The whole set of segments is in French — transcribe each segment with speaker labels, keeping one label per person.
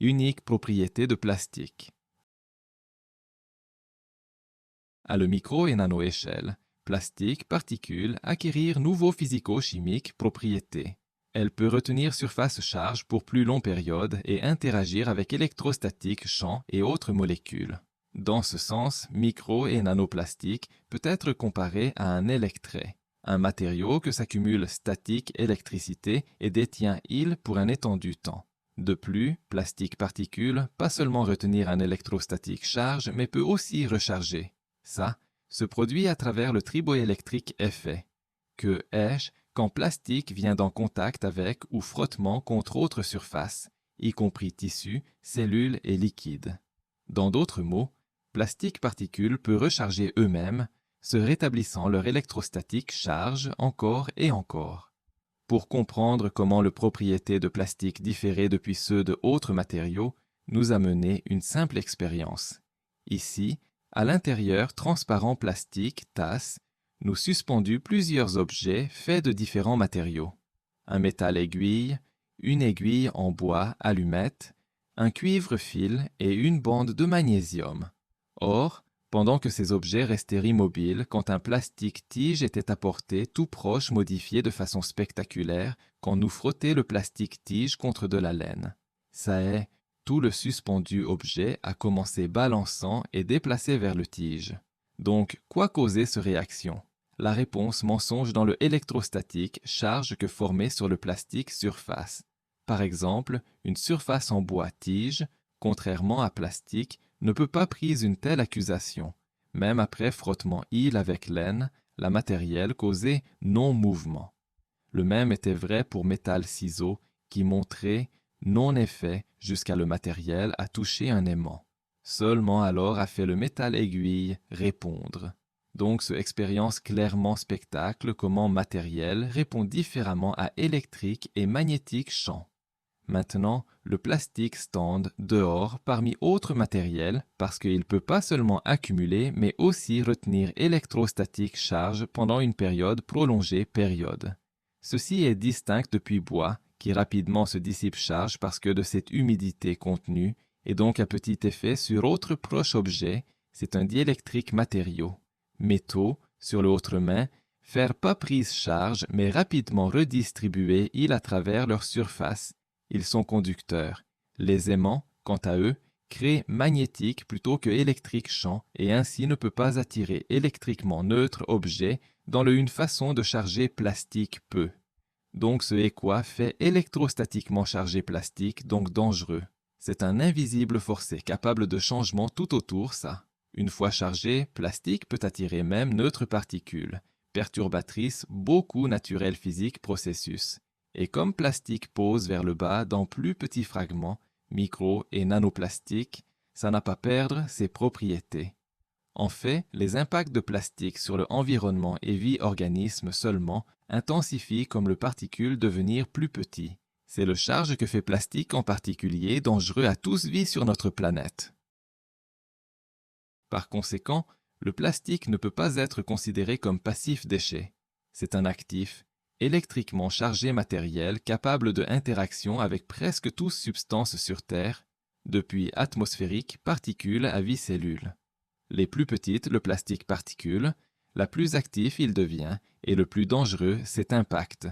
Speaker 1: Unique propriété de plastique. À le micro et nano-échelle, plastique, particules, acquérir nouveaux physico-chimiques propriétés. Elle peut retenir surface charge pour plus longue période et interagir avec électrostatique, champs et autres molécules. Dans ce sens, micro- et nanoplastique peut être comparé à un électret, un matériau que s'accumule statique électricité et détient il pour un étendu temps. De plus, plastique particule, pas seulement retenir un électrostatique charge, mais peut aussi recharger. Ça se produit à travers le triboélectrique effet. Que ai-je quand plastique vient en contact avec ou frottement contre autres surfaces, y compris tissus, cellules et liquides. Dans d'autres mots, plastique particule peut recharger eux-mêmes, se rétablissant leur électrostatique charge encore et encore. Pour comprendre comment les propriétés de plastique différaient depuis ceux d'autres matériaux, nous a mené une simple expérience. Ici, à l'intérieur transparent plastique, tasse, nous suspendus plusieurs objets faits de différents matériaux. Un métal aiguille, une aiguille en bois allumette, un cuivre fil et une bande de magnésium. Or, pendant que ces objets restèrent immobiles quand un plastique tige était apporté tout proche modifié de façon spectaculaire quand nous frottait le plastique tige contre de la laine. Ça est, tout le suspendu objet a commencé balançant et déplacé vers le tige. Donc, quoi causait cette réaction? La réponse mensonge dans le électrostatique charge que formait sur le plastique surface. Par exemple, une surface en bois tige, contrairement à plastique, ne peut pas prise une telle accusation. Même après frottement il avec laine, la matérielle causait non-mouvement. Le même était vrai pour métal-ciseau qui montrait non-effet jusqu'à le matériel a touché un aimant. Seulement alors a fait le métal aiguille répondre. Donc ce expérience clairement spectacle comment matériel répond différemment à électrique et magnétique champ. Maintenant, le plastique stand dehors parmi autres matériels parce qu'il ne peut pas seulement accumuler mais aussi retenir électrostatique charge pendant une période prolongée période. Ceci est distinct depuis bois qui rapidement se dissipe charge parce que de cette humidité contenue et donc à petit effet sur autres proches objets, c'est un diélectrique matériau. Métaux, sur l'autre main, faire pas prise charge mais rapidement redistribuer il à travers leur surface. Ils sont conducteurs. Les aimants, quant à eux, créent magnétique plutôt que électrique champ et ainsi ne peut pas attirer électriquement neutre objet dans une façon de charger plastique peu. Donc ce est quoi fait électrostatiquement charger plastique, donc dangereux. C'est un invisible forcé capable de changement tout autour, ça. Une fois chargé, plastique peut attirer même neutre particules, perturbatrices beaucoup naturel physique processus. Et comme plastique pose vers le bas dans plus petits fragments, micro- et nanoplastiques, ça n'a pas perdre ses propriétés. En fait, les impacts de plastique sur l'environnement et vie organisme seulement intensifient comme le particule devenir plus petit. C'est le charge que fait plastique en particulier dangereux à tous vie sur notre planète. Par conséquent, le plastique ne peut pas être considéré comme passif déchet. C'est un actif, électriquement chargé matériel capable de interaction avec presque toute substance sur Terre, depuis atmosphérique, particules à vie cellule. Les plus petites, le plastique particule, la plus actif il devient, et le plus dangereux, cet impact.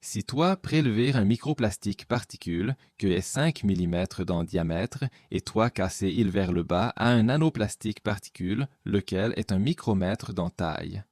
Speaker 1: Si toi prélever un microplastique particule, que est 5 mm dans diamètre, et toi casser il vers le bas à un nanoplastique particule, lequel est un micromètre dans taille.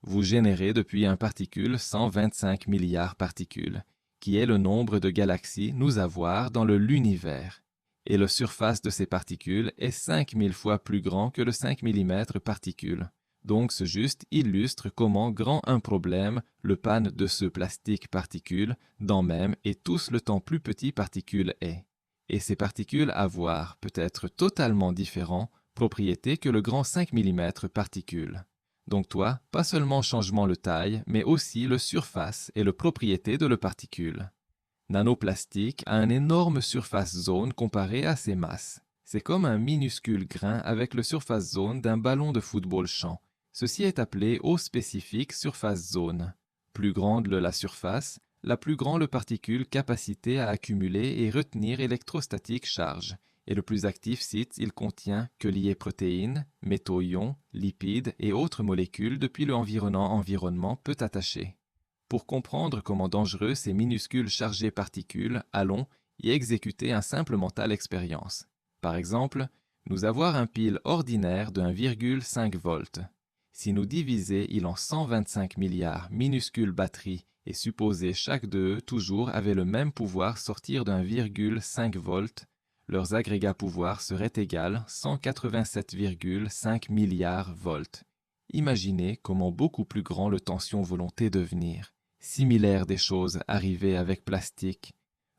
Speaker 1: Vous générez depuis un particule 125 milliards particules, qui est le nombre de galaxies nous avoir dans l'univers. Et la surface de ces particules est 5000 fois plus grand que le 5 mm particule. Donc ce juste illustre comment grand un problème le panne de ce plastique particule dans même et tous le temps plus petit particule est. Et ces particules avoir peut-être totalement différents propriétés que le grand 5 mm particule. Donc toi, pas seulement changement de taille, mais aussi le surface et le propriété de le particule. Nanoplastique a une énorme surface zone comparée à ses masses. C'est comme un minuscule grain avec la surface zone d'un ballon de football champ. Ceci est appelé eau spécifique surface zone. Plus grande la surface, la plus grande particule capacité à accumuler et retenir électrostatique charge, et le plus actif site il contient que liées protéines, métaux ions, lipides et autres molécules depuis le environnement peut attacher. Pour comprendre comment dangereux ces minuscules chargés particules, allons y exécuter un simple mental expérience. Par exemple, nous avoir un pile ordinaire de 1,5 volts. Si nous divisons il en 125 milliards minuscules batteries et supposer chaque d'eux toujours avait le même pouvoir sortir de 1,5 volts, leurs agrégats pouvoirs seraient égaux 187,5 milliards volts. Imaginez comment beaucoup plus grand le tension volonté devenir. Similaire des choses arrivées avec plastique.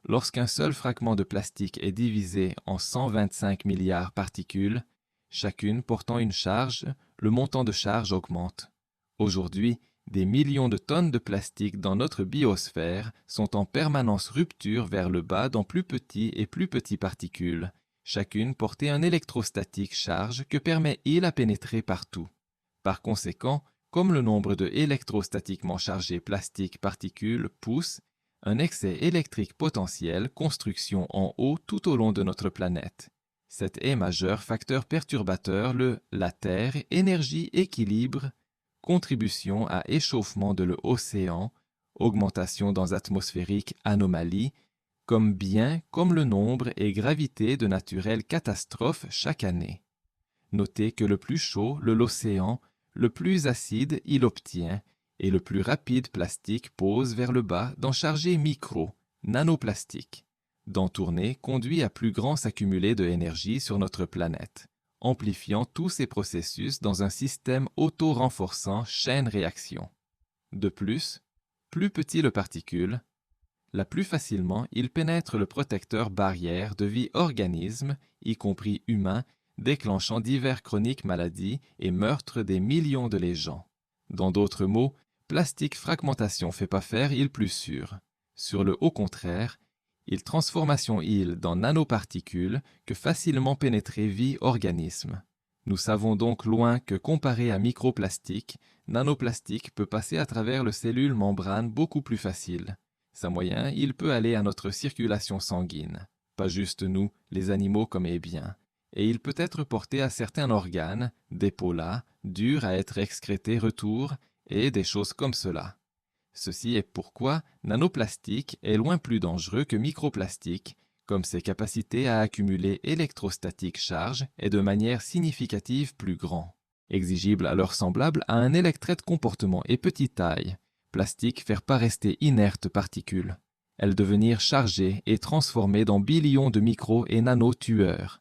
Speaker 1: Lorsqu'un seul fragment de plastique est divisé en 125 milliards particules, chacune portant une charge, le montant de charge augmente. Aujourd'hui, des millions de tonnes de plastique dans notre biosphère sont en permanence rupture vers le bas dans plus petits et plus petits particules, chacune porter un électrostatique charge que permet-il à pénétrer partout. Par conséquent, comme le nombre de électrostatiquement chargés plastiques particules pousse, un excès électrique potentiel construction en haut tout au long de notre planète. Cet est majeur facteur perturbateur la Terre, énergie, équilibre, contribution à échauffement de l'océan, augmentation dans atmosphérique, anomalie, comme le nombre et gravité de naturelles catastrophes chaque année. Notez que le plus chaud, l'océan, le plus acide, il obtient, et le plus rapide plastique pose vers le bas dans chargé micro, nanoplastique. Dans tourner conduit à plus grand s'accumuler de énergie sur notre planète, amplifiant tous ces processus dans un système auto-renforçant chaîne-réaction. De plus petit le particule, la plus facilement il pénètre le protecteur barrière de vie organismes, y compris humains, déclenchant divers chroniques maladies et meurtres des millions de gens. Dans d'autres mots, plastique fragmentation fait pas faire il plus sûr. Sur le au contraire, il transformation il dans nanoparticules que facilement pénétrer vie organisme. Nous savons donc loin que comparé à microplastique, nanoplastique peut passer à travers le cellule membrane beaucoup plus facile. Sa moyen, il peut aller à notre circulation sanguine. Pas juste nous, les animaux comme les biens. Et il peut être porté à certains organes, dépôts là, durs à être excrétés retour, et des choses comme cela. Ceci est pourquoi nanoplastique est loin plus dangereux que microplastique, comme ses capacités à accumuler électrostatique charge est de manière significative plus grand. Exigible alors semblable à un électret de comportement et petite taille, plastique faire pas rester inerte particules. Elles devenir chargées et transformées dans billions de micro et nano-tueurs.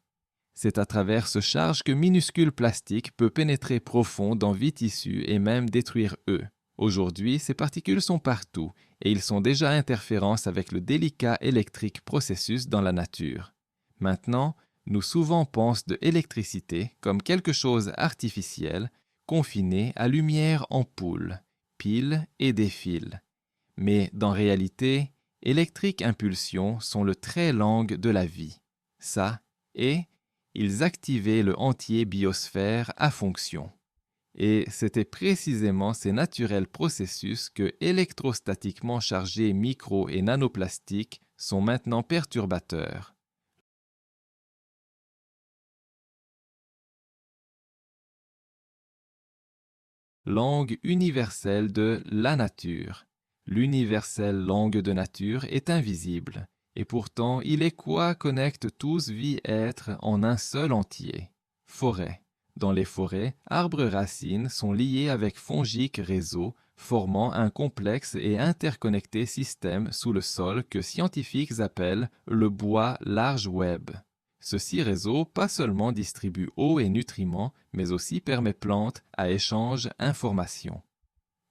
Speaker 1: C'est à travers ce charge que minuscule plastique peut pénétrer profond dans vie tissus et même détruire eux. Aujourd'hui, ces particules sont partout et ils sont déjà interférences avec le délicat électrique processus dans la nature. Maintenant, nous souvent pensons de l'électricité comme quelque chose artificiel, confiné à lumière ampoule, piles et des fils. Mais dans réalité, électriques impulsions sont le très langue de la vie. Ça, et ils activaient le entier biosphère à fonction. Et c'était précisément ces naturels processus que électrostatiquement chargés micro- et nanoplastiques sont maintenant perturbateurs. Langue universelle de la nature. L'universelle langue de nature est invisible, et pourtant il est quoi connecte tous vie être en un seul entier. Forêt. Dans les forêts, arbres-racines sont liés avec fongiques réseaux, formant un complexe et interconnecté système sous le sol que scientifiques appellent le bois large web. Ceci réseau pas seulement distribue eau et nutriments, mais aussi permet plantes à échange informations.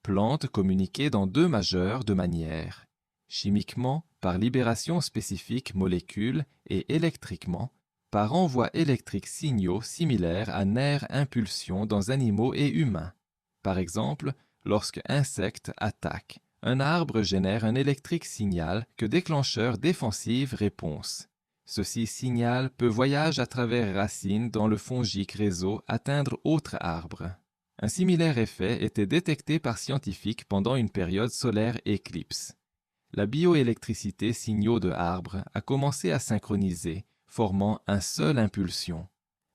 Speaker 1: Plantes communiquées dans deux majeures de manières. Chimiquement, par libération spécifique molécules et électriquement, par envoi électrique signaux similaires à nerfs impulsions dans animaux et humains. Par exemple, lorsque insectes attaquent, un arbre génère un électrique signal que déclencheur défensive réponse. Ceci signal peut voyager à travers racines dans le fongique réseau atteindre autres arbres. Un similaire effet était détecté par scientifiques pendant une période solaire éclipse. la bioélectricité signaux de arbres a commencé à synchroniser, formant un seul impulsion.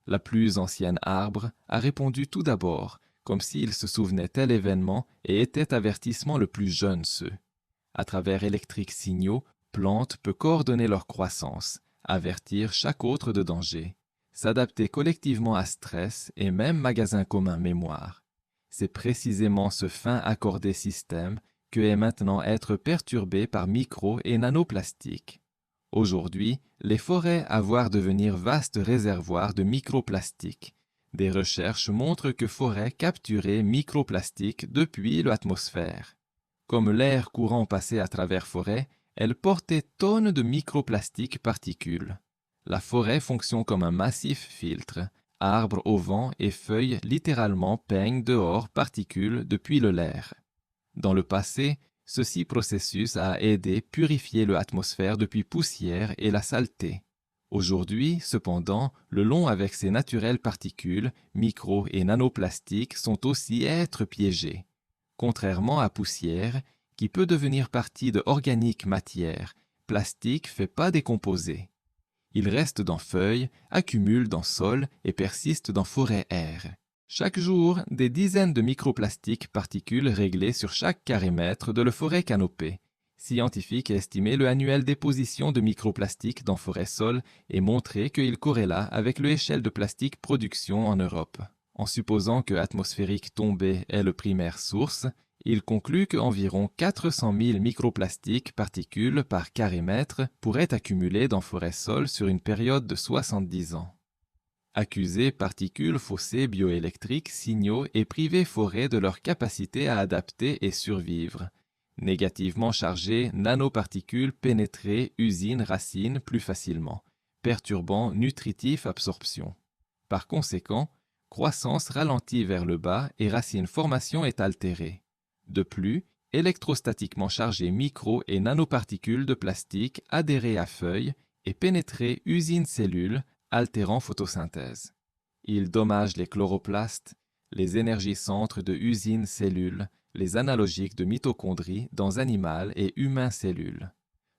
Speaker 1: La plus ancienne arbre a répondu tout d'abord, comme s'il se souvenait tel événement et était avertissement le plus jeune ceux. À travers électriques signaux, plante peut coordonner leur croissance, avertir chaque autre de danger, s'adapter collectivement à stress et même magasin commun mémoire. C'est précisément ce fin accordé système que est maintenant être perturbé par micro- et nanoplastiques. Aujourd'hui, les forêts avoient devenir vastes réservoirs de microplastiques. Des recherches montrent que forêts capturaient microplastiques depuis l'atmosphère. Comme l'air courant passait à travers forêt, elle portait tonnes de microplastiques particules. La forêt fonctionne comme un massif filtre. Arbres au vent et feuilles littéralement peignent dehors particules depuis l'air. Dans le passé, ceci processus a aidé purifier l'atmosphère depuis poussière et la saleté. Aujourd'hui, cependant, le long avec ses naturelles particules, micro- et nanoplastiques sont aussi êtres piégés. Contrairement à poussière, qui peut devenir partie de organique matière, plastique fait pas décomposer. Il reste dans feuilles, accumule dans sol et persiste dans forêt-air. Chaque jour, des dizaines de microplastiques particules réglées sur chaque carré-mètre de la forêt canopée. Scientifiques estimaient l'annuelle déposition de microplastiques dans forêt-sol et montraient qu'il corréla avec l'échelle de plastique production en Europe. En supposant que atmosphérique tombée est le primaire source, il conclut qu'environ 400 000 microplastiques particules par carré-mètre pourraient accumuler dans forêt-sol sur une période de 70 ans. Accuser particules faussées bioélectriques, signaux et priver forêt de leur capacité à adapter et survivre. Négativement chargées, nanoparticules pénétrer usines racines plus facilement, perturbant nutritif absorption. Par conséquent, croissance ralentie vers le bas et racine formation est altérée. De plus, électrostatiquement chargées micro- et nanoparticules de plastique adhérées à feuilles et pénétrer usines cellules, altérant photosynthèse. Ils dommagent les chloroplastes, les énergicentres de usines cellules, les analogiques de mitochondries dans animales et humains cellules.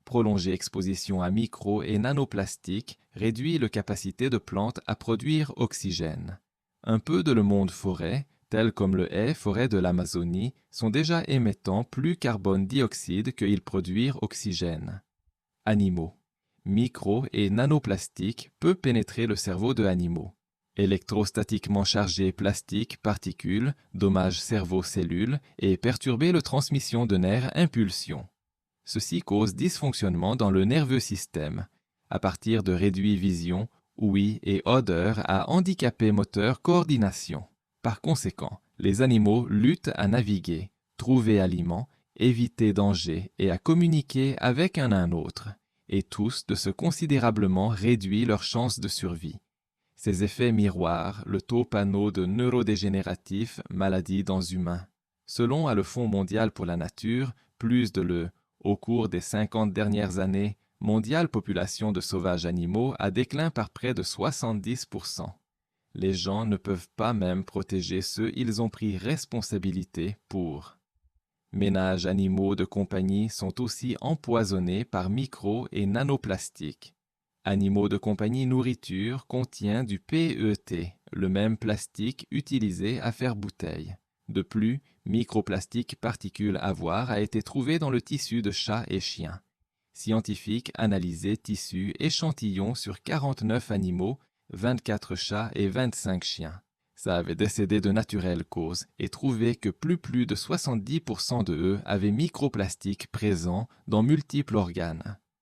Speaker 1: Prolongée exposition à micro- et nanoplastiques réduit la capacité de plantes à produire oxygène. Un peu de le monde forêt, tels comme le hais forêt de l'Amazonie, sont déjà émettant plus carbone dioxyde qu'ils produisent oxygène. Animaux. Micro- et nanoplastiques peut pénétrer le cerveau de animaux. Électrostatiquement chargé plastique, particules, dommage cerveau-cellules et perturber la transmission de nerfs impulsion. Ceci cause dysfonctionnement dans le nerveux système, à partir de réduit vision, ouïe et odeur à handicapé moteur coordination. Par conséquent, les animaux luttent à naviguer, trouver aliments, éviter danger et à communiquer avec un autre, et tous de se considérablement réduit leurs chances de survie. Ces effets miroirs, le taux panneau de neurodégénératifs, maladies dans humains. Selon le Fonds mondial pour la nature, plus de au cours des 50 dernières années, mondiale population de sauvages animaux a déclin par près de 70%. Les gens ne peuvent pas même protéger ceux ils ont pris responsabilité pour. Ménages animaux de compagnie sont aussi empoisonnés par micro- et nanoplastiques. Animaux de compagnie nourriture contient du PET, le même plastique utilisé à faire bouteille. De plus, microplastique particules avoire a été trouvé dans le tissu de chats et chiens. Scientifiques analysaient tissus échantillons sur 49 animaux, 24 chats et 25 chiens. Ça avait décédé de naturelles causes et trouvé que plus de 70% de eux avaient microplastiques présents dans multiples organes.